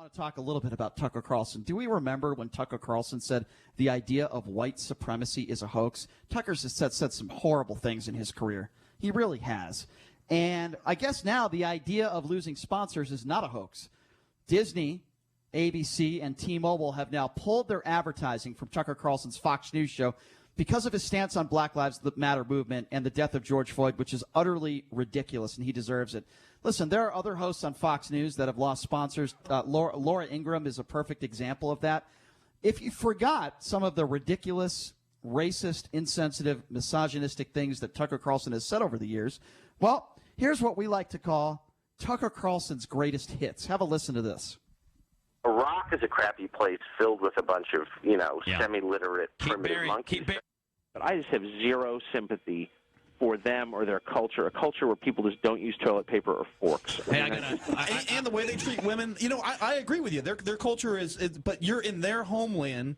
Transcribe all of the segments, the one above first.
want to talk a little bit about Tucker Carlson. Do we remember when Tucker Carlson said the idea of white supremacy is a hoax? Tucker's said some horrible things in his career. He really has. And I guess now the idea of losing sponsors is not a hoax. Disney, ABC, and T-Mobile have now pulled their advertising from Tucker Carlson's Fox News show because of his stance on Black Lives Matter movement and the death of George Floyd, which is utterly ridiculous, and he deserves it. Listen, there are other hosts on Fox News that have lost sponsors. Laura Ingraham is a perfect example of that. If you forgot some of the ridiculous, racist, insensitive, misogynistic things that Tucker Carlson has said over the years, well, here's what we like to call Tucker Carlson's greatest hits. Have a listen to this. Iraq is a crappy place filled with a bunch of, semi-literate, primitive monkeys. But I just have zero sympathy for them or their culture, a culture where people just don't use toilet paper or forks. And the way they treat women. I agree with you. Their culture is, but you're in their homeland,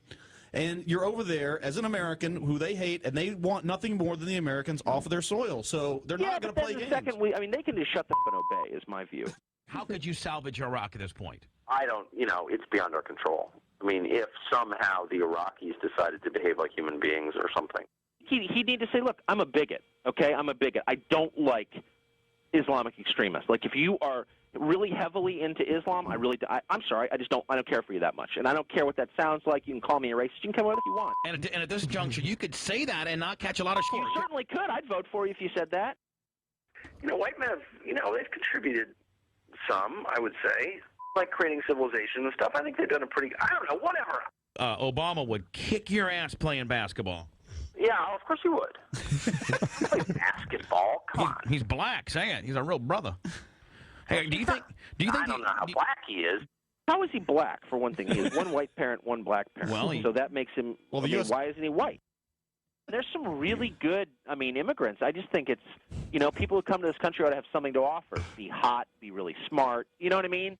and you're over there as an American who they hate, and they want nothing more than the Americans off of their soil. So they're not going to play games. They can just shut the f*** and obey, is my view. How could you salvage Iraq at this point? I don't, it's beyond our control. I mean, if somehow the Iraqis decided to behave like human beings or something. He'd need to say, look, I'm a bigot, okay? I'm a bigot. I don't like Islamic extremists. Like, if you are really heavily into Islam, I'm sorry, I don't care for you that much. And I don't care what that sounds like. You can call me a racist. You can come with what you want. And at this juncture, you could say that and not catch a lot of shit. You certainly could. I'd vote for you if you said that. White men have, they've contributed some, I would say, like creating civilization and stuff. I think they've done a pretty, I don't know, whatever. Obama would kick your ass playing basketball. Yeah, of course he would. Play basketball? Come on. He's black. Say it. He's a real brother. Hey, do you think? I don't know how black he is. How is he black? For one thing, he has one white parent, one black parent. Well, so that makes him. Why isn't he white? There's some really good, immigrants. I just think it's, people who come to this country ought to have something to offer. Be hot, be really smart. You know what I mean?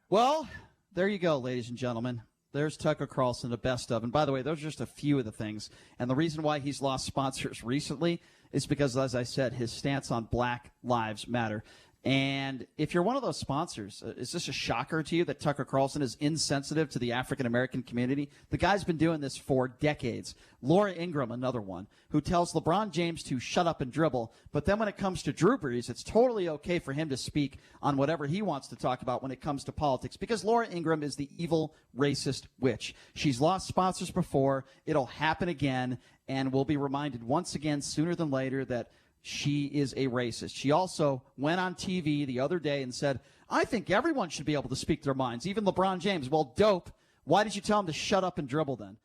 Well, there you go, ladies and gentlemen. There's Tucker Carlson, the best of. And by the way, those are just a few of the things. And the reason why he's lost sponsors recently is because, as I said, his stance on Black Lives Matter. And if you're one of those sponsors, is this a shocker to you that Tucker Carlson is insensitive to the African-American community? The guy's been doing this for decades. Laura Ingraham, another one, who tells LeBron James to shut up and dribble. But then when it comes to Drew Brees, it's totally okay for him to speak on whatever he wants to talk about when it comes to politics, because Laura Ingraham is the evil, racist witch. She's lost sponsors before. It'll happen again, and we'll be reminded once again sooner than later that she is a racist. She also went on TV the other day and said, I think everyone should be able to speak their minds, even LeBron James. Well, dope. Why did you tell him to shut up and dribble then?